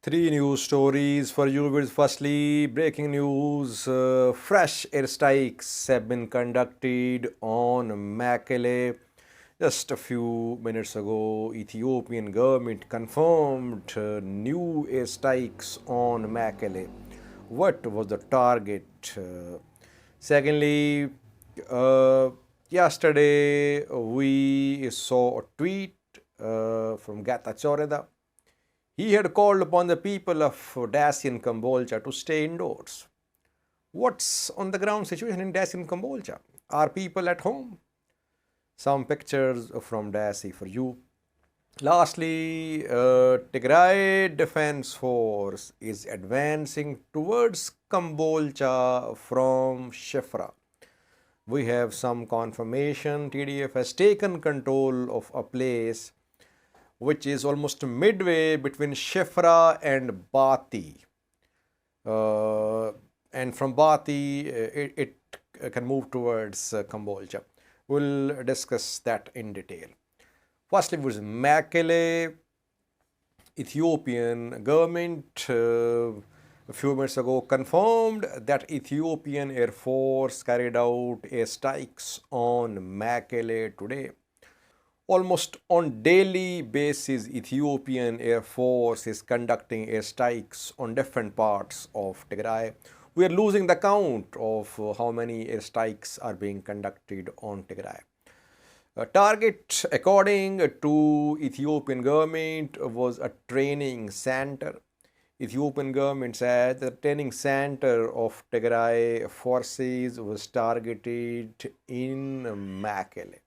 Three news stories for you. With firstly, breaking news: fresh airstrikes have been conducted on Mekelle. Just a few minutes ago, Ethiopian government confirmed new airstrikes on Mekelle. What was the target? Secondly, uh, yesterday we saw a tweet from Gata Choreda. He had called upon the people of Dessie and Cambodia to stay indoors. What's on the ground situation in Dessie and Cambodia? Are people at home? Some pictures from Dessie for you. Lastly, Tigray Defense Force is advancing towards Cambodia from Chifra. We have some confirmation TDF has taken control of a place which is almost midway between Chifra and Bati. And from Bati, it can move towards Cambodia. We'll discuss that in detail. Firstly, was Mekelle. Ethiopian government a few minutes ago confirmed that Ethiopian Air Force carried out airstrikes on Mekelle today. Almost on daily basis, Ethiopian Air Force is conducting airstrikes on different parts of Tigray. We are losing the count of how many airstrikes are being conducted on Tigray. Target, according to Ethiopian government, was a training center. Ethiopian government said the training center of Tigray forces was targeted in Mekelle.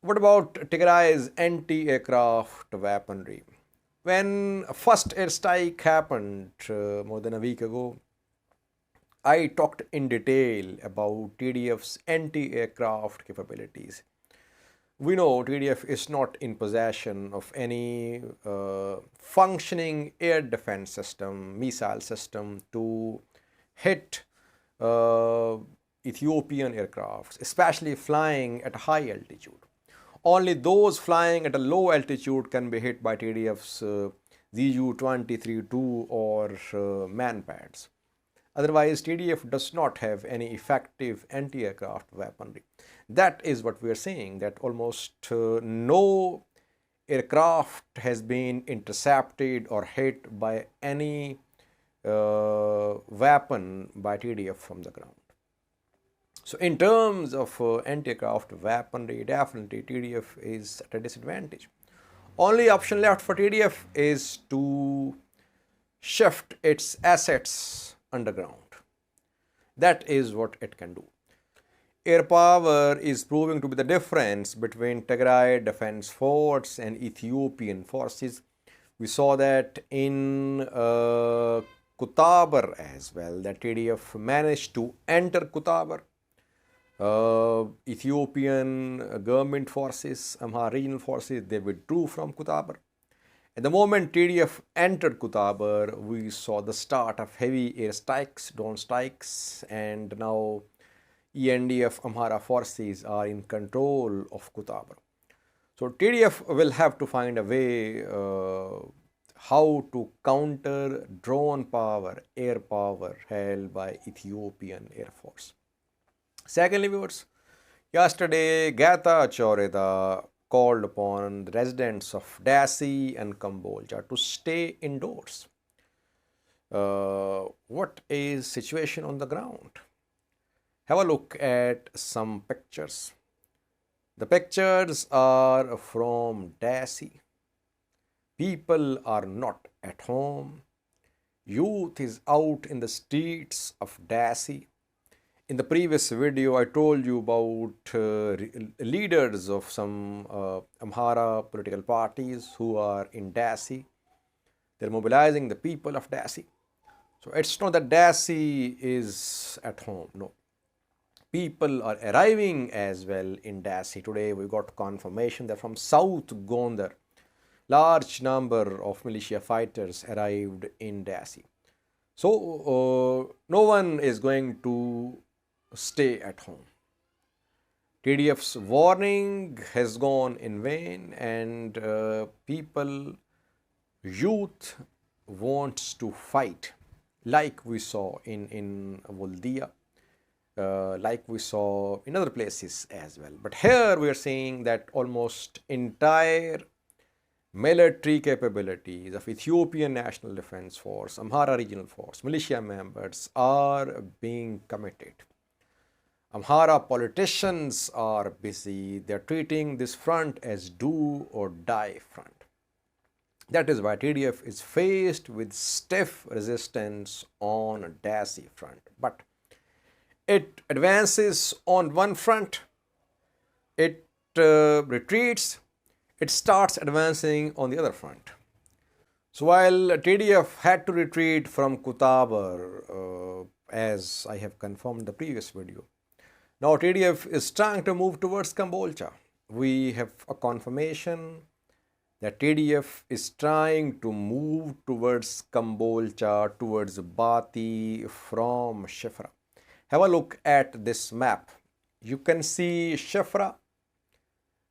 What about Tigray's anti-aircraft weaponry? When first airstrike happened more than a week ago, I talked in detail about TDF's anti-aircraft capabilities. We know TDF is not in possession of any functioning air defense system, missile system to hit Ethiopian aircrafts, especially flying at a high altitude. Only those flying at a low altitude can be hit by TDF's ZU-23-2 or manpads. Otherwise, TDF does not have any effective anti-aircraft weaponry. That is what we are seeing, that almost no aircraft has been intercepted or hit by any weapon by TDF from the ground. So in terms of anti-aircraft weaponry, definitely TDF is at a disadvantage. Only option left for TDF is to shift its assets underground. That is what it can do. Air power is proving to be the difference between Tigray Defense Force and Ethiopian forces. We saw that in Kutabar as well, that TDF managed to enter Kutabar. Ethiopian government forces, Amhara regional forces, they withdrew from Kutabar. At the moment TDF entered Kutabar, we saw the start of heavy airstrikes, drone strikes, and now ENDF Amhara forces are in control of Kutabar. So TDF will have to find a way how to counter drone power, air power held by Ethiopian Air Force. Secondly, viewers, yesterday Gata Choreda called upon the residents of Dessie and Cambodia to stay indoors. What is situation on the ground? Have a look at some pictures. The pictures are from Dessie. People are not at home. Youth is out in the streets of Dessie. In the previous video, I told you about leaders of some Amhara political parties who are in Dessie. They're mobilizing the people of Dessie. So it's not that Dessie is at home, no. People are arriving as well in Dessie. Today we got confirmation that from South Gondar, large number of militia fighters arrived in Dessie. So no one is going to stay at home. TDF's warning has gone in vain, and people youth wants to fight, like we saw in Voldia, like we saw in other places as well. But here we are seeing that almost entire military capabilities of Ethiopian National Defense Force, Amhara Regional Force, militia members are being committed. Amhara politicians are busy. They're treating this front as do or die front. That is why TDF is faced with stiff resistance on Dessie front. But it advances on one front, it retreats, it starts advancing on the other front. So while TDF had to retreat from Kutabar, as I have confirmed in the previous video, now TDF is trying to move towards Kambolcha. We have a confirmation that TDF is trying to move towards Kambolcha, towards Bati from Chifra. Have a look at this map. You can see Chifra.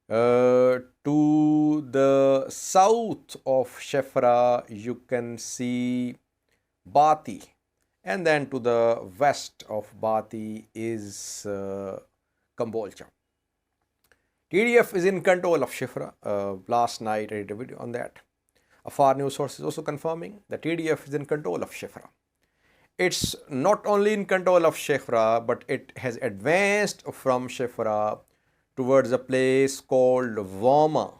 To the south of Chifra, you can see Bati. And then to the west of Bati is Kambolcha. TDF is in control of Chifra. Last night I did a video on that. A far news source is also confirming that TDF is in control of Chifra. It's not only in control of Chifra, but it has advanced from Chifra towards a place called Wama.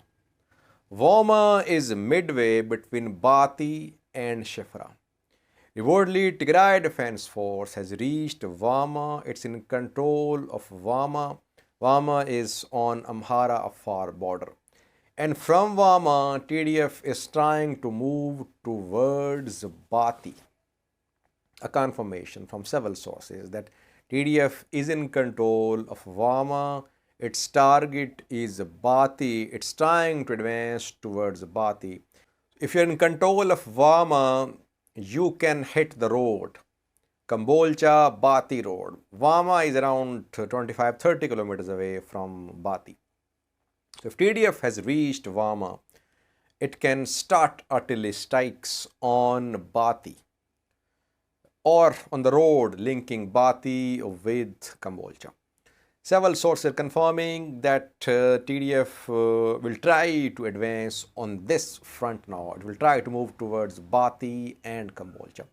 Wama is midway between Bati and Chifra. Rewardly, Tigray Defense Force has reached Wama. It's in control of Wama. Wama is on Amhara-Afar border. And from Wama, TDF is trying to move towards Bati. A confirmation from several sources that TDF is in control of Wama. Its target is Bati. It's trying to advance towards Bati. If you're in control of Wama, you can hit the road. Kambolcha Bati road. Wama is around 25-30 kilometers away from Bati. So if TDF has reached Wama, it can start artillery strikes on Bati or on the road linking Bati with Kambolcha. Several sources are confirming that TDF will try to advance on this front now. It will try to move towards Bati and Kambolcha.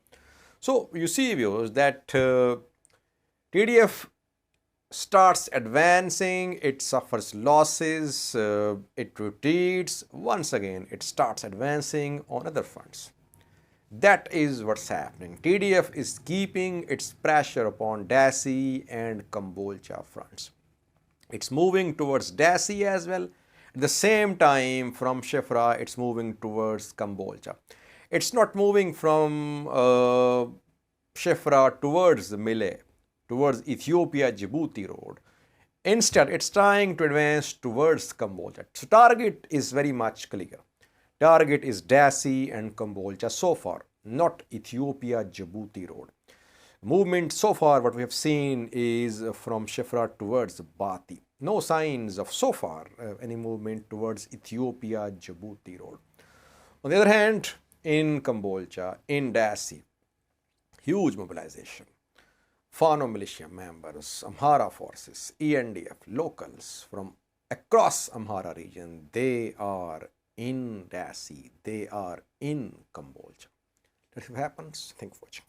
So you see, viewers, that TDF starts advancing, it suffers losses, it retreats. Once again, it starts advancing on other fronts. That is what's happening. TDF is keeping its pressure upon Dessie and Kambolcha fronts. It's moving towards Dessie as well. At the same time, from Chifra, it's moving towards Kambolcha. It's not moving from Chifra towards Mekelle, towards Ethiopia-Djibouti road. Instead, it's trying to advance towards Kambolcha. So target is very much clear. Target is Dessie and Kambolcha so far, not Ethiopia-Djibouti road. Movement so far, what we have seen is from Chifra towards Bati. No signs of so far any movement towards Ethiopia-Djibouti road. On the other hand, in Kambolcha, in Dessie, huge mobilization. Fano militia members, Amhara forces, ENDF, locals from across Amhara region, they are in Dessie, they are in Kambolcha. That's what happens. Thanks for watching.